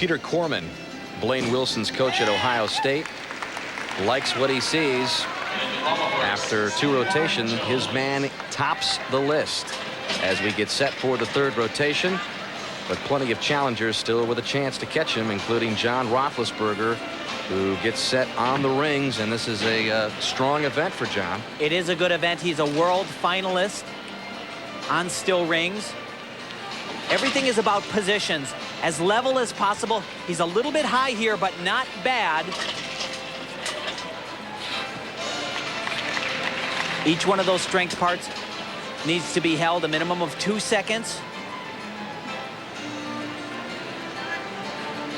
Peter Corman, Blaine Wilson's coach at Ohio State, likes what he sees. After 2 rotations, his man tops the list as we get set for the 3rd rotation. But plenty of challengers still with a chance to catch him, including John Roethlisberger, who gets set on the rings. And this is a strong event for John. It is a good event. He's a world finalist on still rings. Everything is about positions. As level as possible. He's a little bit high here, but not bad. Each one of those strength parts needs to be held a minimum of 2 seconds.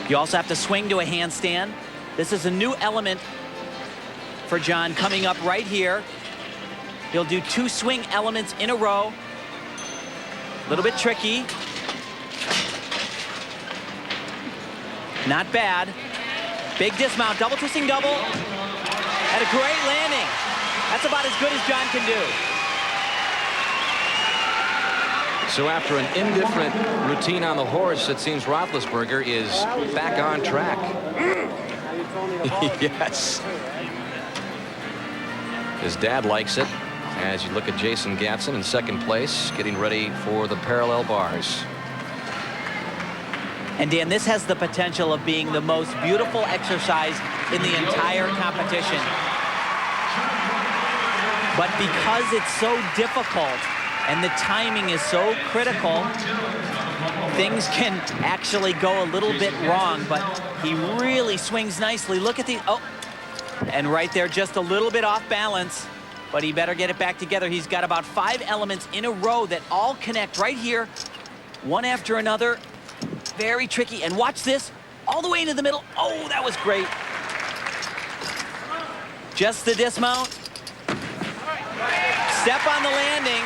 You also have to swing to a handstand. This is a new element for John coming up right here. He'll do 2 swing elements in a row. A little bit tricky. Not bad. Big dismount, double twisting double. And a great landing. That's about as good as John can do. So after an indifferent routine on the horse, it seems Roethlisberger is back on track. Yes. His dad likes it. As you look at Jason Gatson in 2nd place, getting ready for the parallel bars. And Dan, this has the potential of being the most beautiful exercise in the entire competition. But because it's so difficult and the timing is so critical, things can actually go a little bit wrong. But he really swings nicely. Look at the, and right there, just a little bit off balance. But he better get it back together. He's got about 5 elements in a row that all connect right here, one after another. Very tricky. And watch this, all the way into the middle. Oh, that was great. Just the dismount. Step on the landing.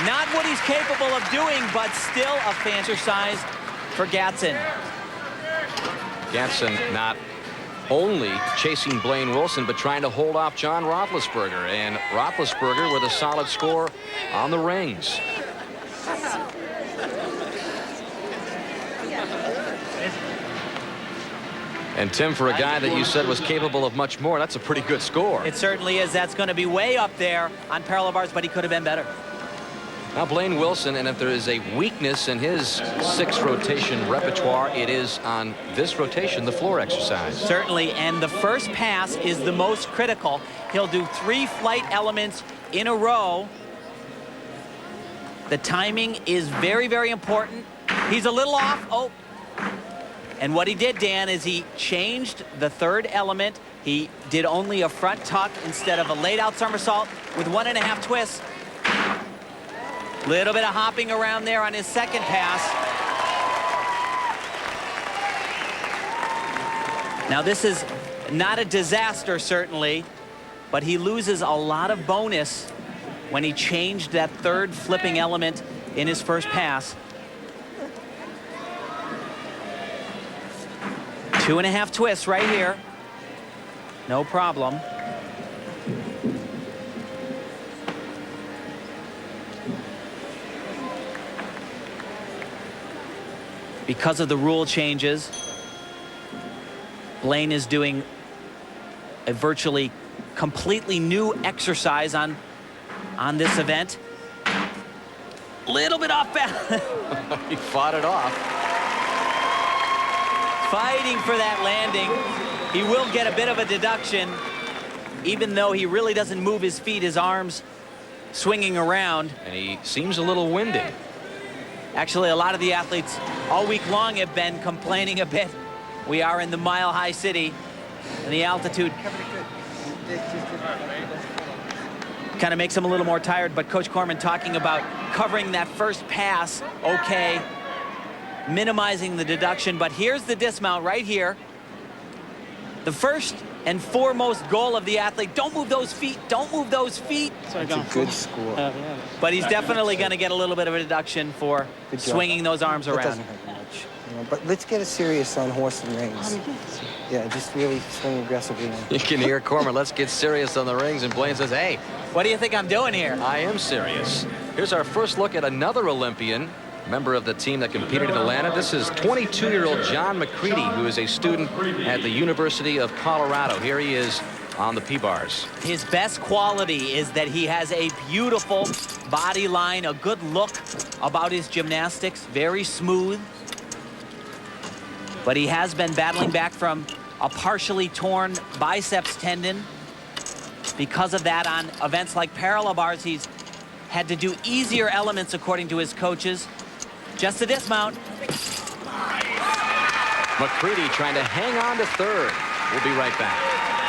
Not what he's capable of doing, but still a fan exercise for Gatson. Gatson not only chasing Blaine Wilson, but trying to hold off John Roethlisberger. And Roethlisberger with a solid score on the rings. And Tim, for a guy that you said was capable of much more, that's a pretty good score. It certainly is. That's going to be way up there on parallel bars, but he could have been better. Now Blaine Wilson, and if there is a weakness in his 6th rotation repertoire, it is on this rotation, the floor exercise. Certainly, and the first pass is the most critical. He'll do 3 flight elements in a row. The timing is very, very important. He's a little off. Oh. And what he did, Dan, is he changed the 3rd element. He did only a front tuck instead of a laid-out somersault with 1.5 twists. Little bit of hopping around there on his 2nd pass. Now, this is not a disaster, certainly, but he loses a lot of bonus when he changed that 3rd flipping element in his first pass. 2.5 twists right here. No problem. Because of the rule changes, Blaine is doing a virtually completely new exercise on this event. Little bit off balance. He fought it off. Fighting for that landing. He will get a bit of a deduction, even though he really doesn't move his feet, his arms swinging around. And he seems a little winded. Actually, a lot of the athletes all week long have been complaining a bit. We are in the mile-high city, and the altitude kind of makes him a little more tired. But Coach Corman talking about covering that first pass, okay, minimizing the deduction. But here's the dismount right here. The first and foremost goal of the athlete, don't move those feet, don't move those feet. That's a good score. But he's definitely going to get a little bit of a deduction for swinging those arms around. That doesn't hurt much. You know, but let's get it serious on horse and rings. Yeah, just really swing aggressively. You can hear Corman, let's get serious on the rings, and Blaine says, hey, what do you think I'm doing here? I am serious. Here's our first look at another Olympian member of the team that competed in Atlanta. This is 22-year-old John Macready, who is a student at the University of Colorado. Here he is on the PBars. His best quality is that he has a beautiful body line, a good look about his gymnastics, very smooth. But he has been battling back from a partially torn biceps tendon. Because of that, on events like parallel bars, he's had to do easier elements according to his coaches. Just to dismount. Macready trying to hang on to third. We'll be right back.